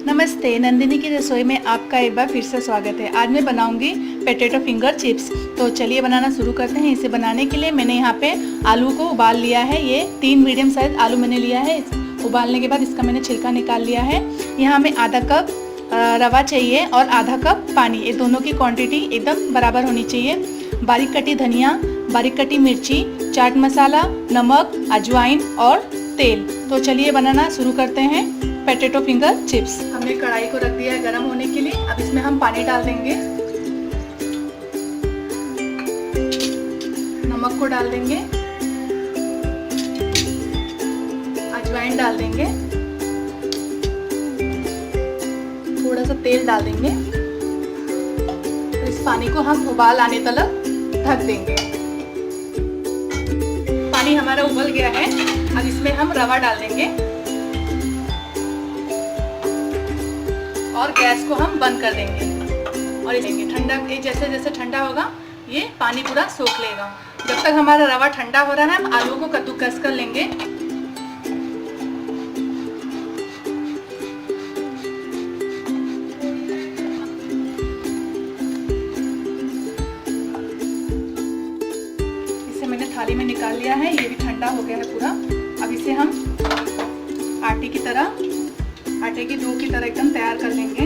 नमस्ते, नंदिनी की रसोई में आपका एक बार फिर से स्वागत है। आज मैं बनाऊंगी पोटैटो फिंगर चिप्स। तो चलिए बनाना शुरू करते हैं। इसे बनाने के लिए मैंने यहाँ पे आलू को उबाल लिया है। ये 3 मीडियम साइज आलू मैंने लिया है। उबालने के बाद इसका मैंने छिलका निकाल लिया है। यहाँ हमें आधा कप रवा चाहिए और आधा कप पानी। ये दोनों की क्वांटिटी एकदम बराबर होनी चाहिए। बारीक कटी धनिया, बारीक कटी मिर्ची, चाट मसाला, नमक, अजवाइन और तेल। तो चलिए बनाना शुरू करते हैं पोटैटो फिंगर चिप्स। हमने कढ़ाई को रख दिया है गर्म होने के लिए। अब इसमें हम पानी डाल देंगे, नमक को डाल देंगे, अजवाइन डाल देंगे, थोड़ा सा तेल डाल देंगे। तो इस पानी को हम उबाल आने तक ढक देंगे। पानी हमारा उबल गया है। अब इसमें हम रवा डाल देंगे और गैस को हम बंद कर देंगे और इसे ठंडा, जैसे जैसे ठंडा होगा ये पानी पूरा सोख लेगा। जब तक हमारा रवा ठंडा हो रहा है हम आलू को कद्दूकस कर लेंगे। इसे मैंने थाली में निकाल लिया है। ये भी ठंडा हो गया है पूरा। अब इसे हम आटे की डो की तरह एकदम तैयार कर लेंगे।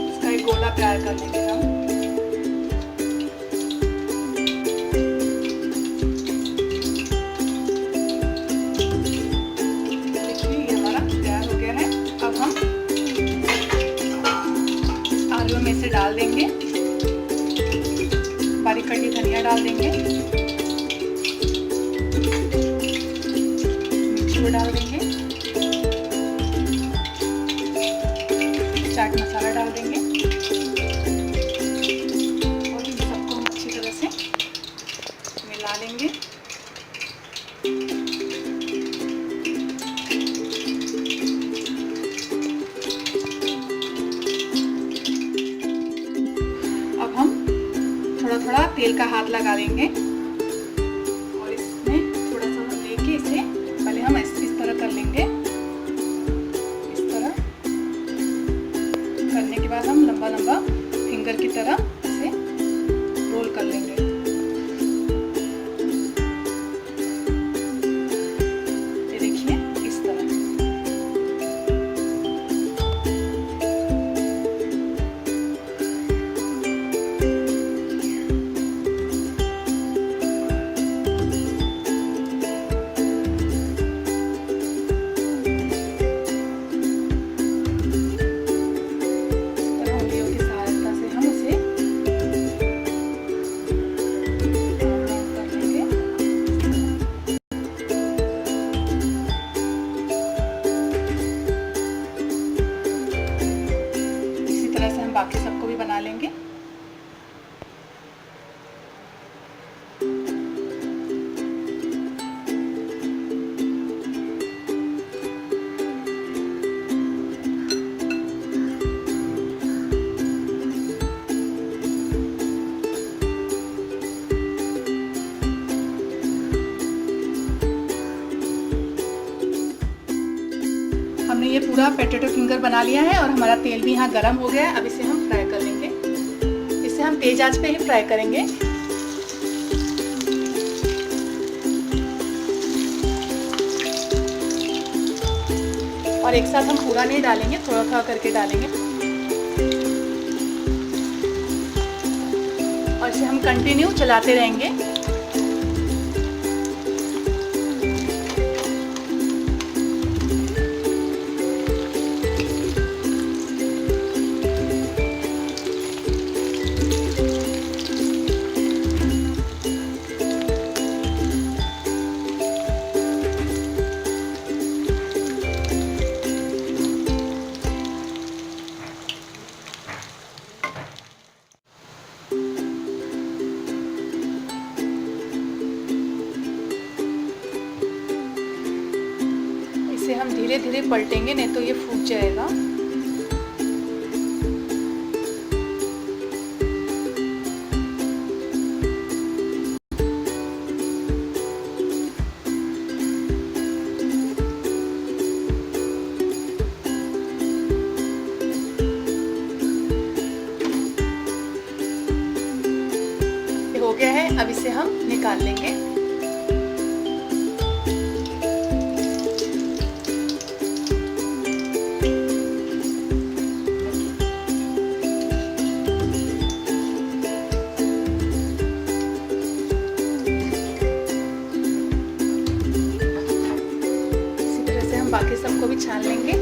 इसका एक गोला तैयार कर लेंगे हम। देखिए ये हमारा तैयार हो गया है। अब हम आलू में से डाल देंगे, बारीक कटी धनिया डाल देंगे, मिर्ची को डाल देंगे, चाट मसाला डाल देंगे और इन सबको अच्छी तरह से मिला लेंगे। अब हम थोड़ा थोड़ा तेल का हाथ लगा देंगे और इसमें थोड़ा सा लेके इसे पहले हम इस तरह कर लेंगे। इस तरह करने के बाद हम लंबा लंबा फिंगर की तरह इसे रोल कर लेंगे। ये देखिए इस तरह। बाकी सबको भी बना लेंगे। हमने ये पूरा पोटैटो फिंगर बना लिया है और हमारा तेल भी यहाँ गरम हो गया है। अब इसे हम फ्राई कर लेंगे। इसे हम तेज आंच पे ही फ्राई करेंगे। और एक साथ हम पूरा नहीं डालेंगे, थोड़ा थोड़ा करके डालेंगे और इसे हम कंटिन्यू चलाते रहेंगे। इसे हम धीरे धीरे पलटेंगे, नहीं तो ये फूट जाएगा। अब इसे हम निकाल लेंगे। इसी तरह से हम बाकी सबको भी छान लेंगे।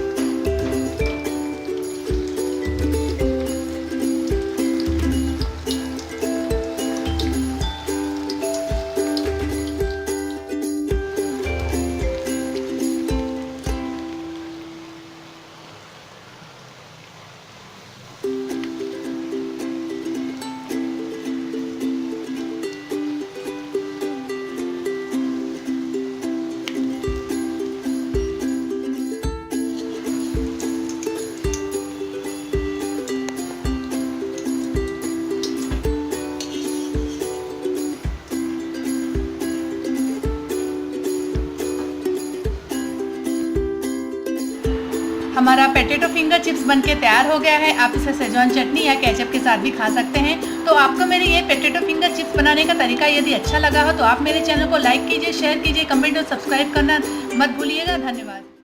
हमारा पोटैटो फिंगर चिप्स बनके तैयार हो गया है। आप इसे सेजवान चटनी या केचप के साथ भी खा सकते हैं। तो आपको मेरे ये पोटैटो फिंगर चिप्स बनाने का तरीका यदि अच्छा लगा हो तो आप मेरे चैनल को लाइक कीजिए, शेयर कीजिए, कमेंट और सब्सक्राइब करना मत भूलिएगा। धन्यवाद।